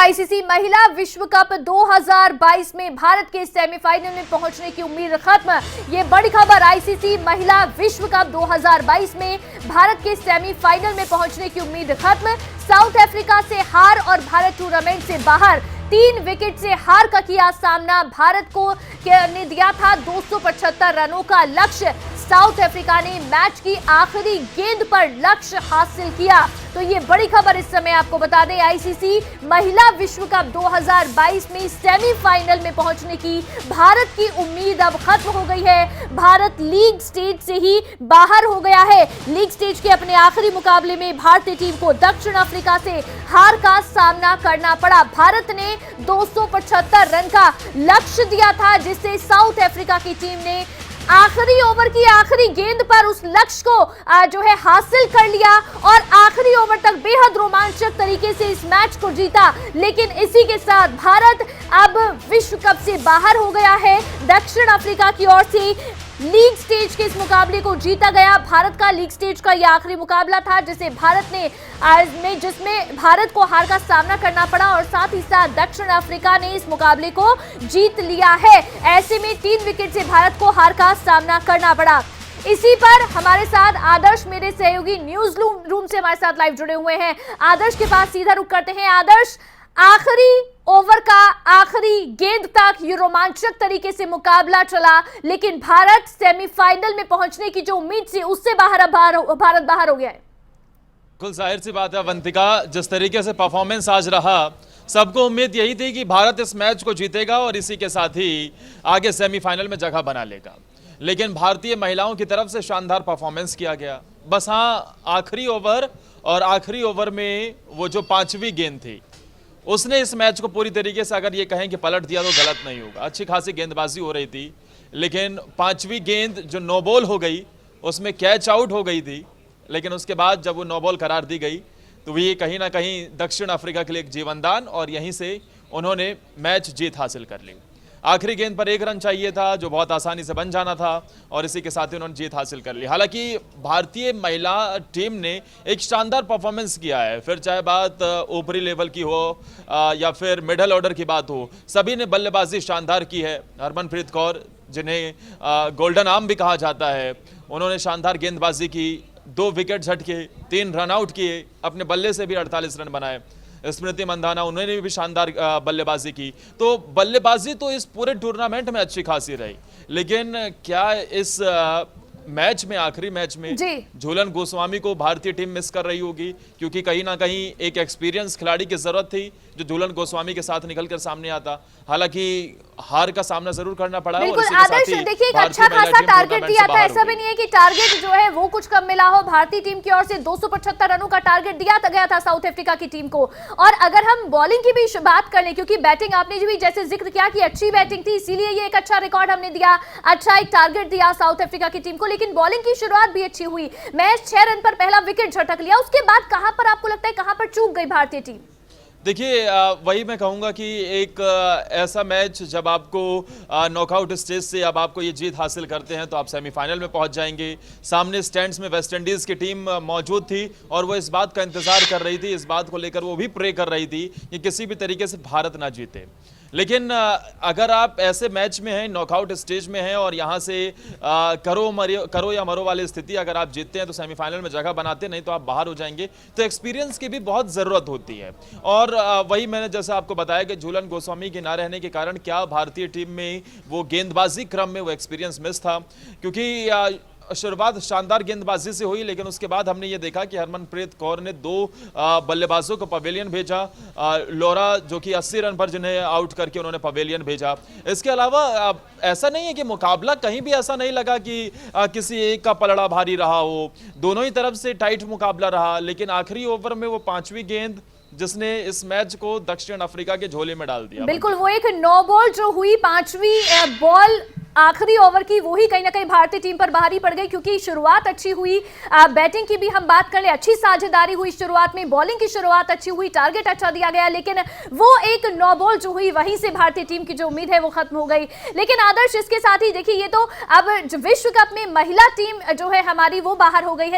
ICC महिला विश्व cup 2022 में भारत के सेमीफाइनल में पहुंचने की उम्मीद खत्म। ये बड़ी खबर, आईसीसी महिला विश्व कप 2022 में भारत के सेमीफाइनल में पहुंचने की उम्मीद खत्म। साउथ अफ्रीका से हार और भारत टूर्नामेंट से बाहर। 3 विकेट से हार का किया सामना। भारत को ने दिया था 275 रनों का लक्ष्य। साउथ अफ्रीका ने मैच की आखिरी गेंद पर लक्ष्य हासिल किया। तो ये बड़ी खबर इस समय आपको बता दें, आईसीसी महिला विश्व कप 2022 में सेमीफाइनल में पहुंचने की भारत की उम्मीद अब खत्म हो गई है। भारत लीग स्टेज से ही बाहर हो गया है। लीग स्टेज के अपने आखिरी मुकाबले में भारतीय टीम को दक्षिण अफ्रीका से हार का सामना करना पड़ा। भारत ने 275 रन का लक्ष्य दिया था, जिससे साउथ अफ्रीका की टीम ने आखिरी ओवर की आखिरी गेंद पर उस लक्ष्य को जो है हासिल कर लिया और आखिरी ओवर तक बेहद रोमांचक तरीके से इस मैच को जीता। लेकिन इसी के साथ भारत अब विश्व कप से बाहर हो गया है। दक्षिण अफ्रीका की ओर से लीग स्टेज के इस मुकाबले को जीता गया। भारत का लीग स्टेज का यह आखिरी मुकाबला था, जिसे जिसमें भारत को हार का सामना करना पड़ा और साथ ही साथ दक्षिण अफ्रीका ने इस मुकाबले को जीत लिया है। ऐसे में 3 विकेट से भारत को हार का सामना करना पड़ा। इसी पर हमारे साथ आदर्श, मेरे सहयोगी न्यूज रूम से हमारे साथ लाइव जुड़े हुए हैं। आदर्श के पास सीधा रुख करते हैं। आदर्श, आखिरी ओवर का आखिरी गेंद तक ये रोमांचक तरीके से मुकाबला चला, लेकिन भारत सेमीफाइनल में पहुंचने की जो उम्मीद थी उससे भारत बाहर हो गया है। बिल्कुल जाहिर सी बात है अवंतिका, जिस तरीके से परफॉर्मेंस आज रहा, सबको उम्मीद यही थी कि भारत इस मैच को जीतेगा और इसी के साथ ही आगे सेमीफाइनल में जगह बना लेगा। लेकिन भारतीय महिलाओं की तरफ से शानदार परफॉर्मेंस किया गया। बस हाँ, आखिरी ओवर में वो जो 5वीं गेंद थी, उसने इस मैच को पूरी तरीके से अगर ये कहें कि पलट दिया तो गलत नहीं होगा। अच्छी खासी गेंदबाजी हो रही थी, लेकिन 5वीं गेंद जो नो बॉल हो गई, उसमें कैच आउट हो गई थी। लेकिन उसके बाद जब वो नो बॉल करार दी गई तो ये कहीं ना कहीं दक्षिण अफ्रीका के लिए एक जीवनदान, और यहीं से उन्होंने मैच जीत हासिल कर ली। आखिरी गेंद पर 1 रन चाहिए था, जो बहुत आसानी से बन जाना था, और इसी के साथ ही उन्होंने जीत हासिल कर ली। हालांकि भारतीय महिला टीम ने एक शानदार परफॉर्मेंस किया है। फिर चाहे बात ऊपरी लेवल की हो या फिर मिडल ऑर्डर की बात हो, सभी ने बल्लेबाजी शानदार की है। हरमनप्रीत कौर, जिन्हें गोल्डन आर्म भी कहा जाता है, उन्होंने शानदार गेंदबाजी की। 2 विकेट झटके, 3 रन आउट किए, अपने बल्ले से भी 48 रन बनाए। स्मृति मंधाना, उन्होंने भी शानदार बल्लेबाजी की। तो बल्लेबाजी तो इस पूरे टूर्नामेंट में अच्छी खासी रही, लेकिन क्या इस मैच में, आखिरी मैच में झूलन गोस्वामी को भारतीय टीम मिस कर रही होगी? क्योंकि कहीं ना कहीं एक एक्सपीरियंस खिलाड़ी की जरूरत थी जो झूलन गोस्वामी के साथ निकलकर सामने आता। हालांकि हार का सामना जरूर करना पड़ा। बिल्कुल आदर्श, देखिए एक अच्छा खासा टारगेट दिया था। ऐसा भी नहीं है कि टारगेट जो है वो कुछ कम मिला हो। भारतीय टीम की ओर से 275 रनों का टारगेट दिया गया था साउथ अफ्रीका की टीम को। और अगर हम बॉलिंग की भी बात कर लें, क्योंकि बैटिंग आपने भी जैसे जिक्र किया कि अच्छी बैटिंग थी, इसीलिए ये एक अच्छा रिकॉर्ड हमने दिया, अच्छा एक टारगेट दिया साउथ अफ्रीका की टीम को। लेकिन बॉलिंग की शुरुआत भी अच्छी हुई। मैच 6 रन पर पहला विकेट झटक लिया। उसके बाद कहां पर आपको लगता है कहां पर चूक गई भारतीय टीम? देखिए, वही मैं कहूंगा कि एक ऐसा मैच जब आपको नॉकआउट स्टेज से अब आपको ये जीत हासिल करते हैं तो आप सेमीफाइनल में पहुंच जाएंगे। सामने स्टैंड्स में वेस्ट इंडीज़ की टीम मौजूद थी और वो इस बात का इंतजार कर रही थी, इस बात को लेकर वो भी प्रे कर रही थी कि किसी भी तरीके से भारत ना जीते। लेकिन अगर आप ऐसे मैच में हैं, नॉकआउट स्टेज में हैं, और यहाँ से करो या मरो वाली स्थिति अगर आप जीतते हैं तो सेमीफाइनल में जगह बनाते, नहीं तो आप बाहर हो जाएंगे। तो एक्सपीरियंस की भी बहुत ज़रूरत होती है। और वही मैंने जैसे आपको बताया कि झूलन गोस्वामी के ना रहने के कारण क्या भारतीय टीम में वो गेंदबाजी क्रम में वो एक्सपीरियंस मिस था। क्योंकि शुरुआत शानदार गेंदबाजी से हुई, लेकिन उसके बाद हमने ये देखा कि हरमनप्रीत कौर ने 2 बल्लेबाजों को पवेलियन भेजा। लोरा, जो कि 80 रन पर जिन्हें आउट करके उन्होंने पवेलियन भेजा। इसके अलावा ऐसा नहीं है कि मुकाबला कहीं भी ऐसा नहीं लगा कि किसी एक का पलड़ा भारी रहा हो। दोनों ही तरफ से टाइट मुकाबला रहा। लेकिन आखिरी ओवर में वो 5वीं गेंद जिसने इस मैच को दक्षिण अफ्रीका के झोले में डाल दिया। बिल्कुल, वो एक नो बॉल जो हुई, 5वीं बॉल आखिरी ओवर की, वो ही कहीं ना कहीं भारतीय टीम पर भारी पड़ गई। क्योंकि शुरुआत अच्छी हुई, बैटिंग की भी हम बात कर ले, अच्छी साझेदारी हुई शुरुआत में, बॉलिंग की शुरुआत अच्छी हुई, टारगेट अच्छा दिया गया, लेकिन वो एक नो बॉल जो हुई, वहीं से भारतीय टीम की जो उम्मीद है वो खत्म हो गई। लेकिन आदर्श, इसके साथ ही देखिए, ये तो अब विश्व कप में महिला टीम जो है हमारी वो बाहर हो गई है।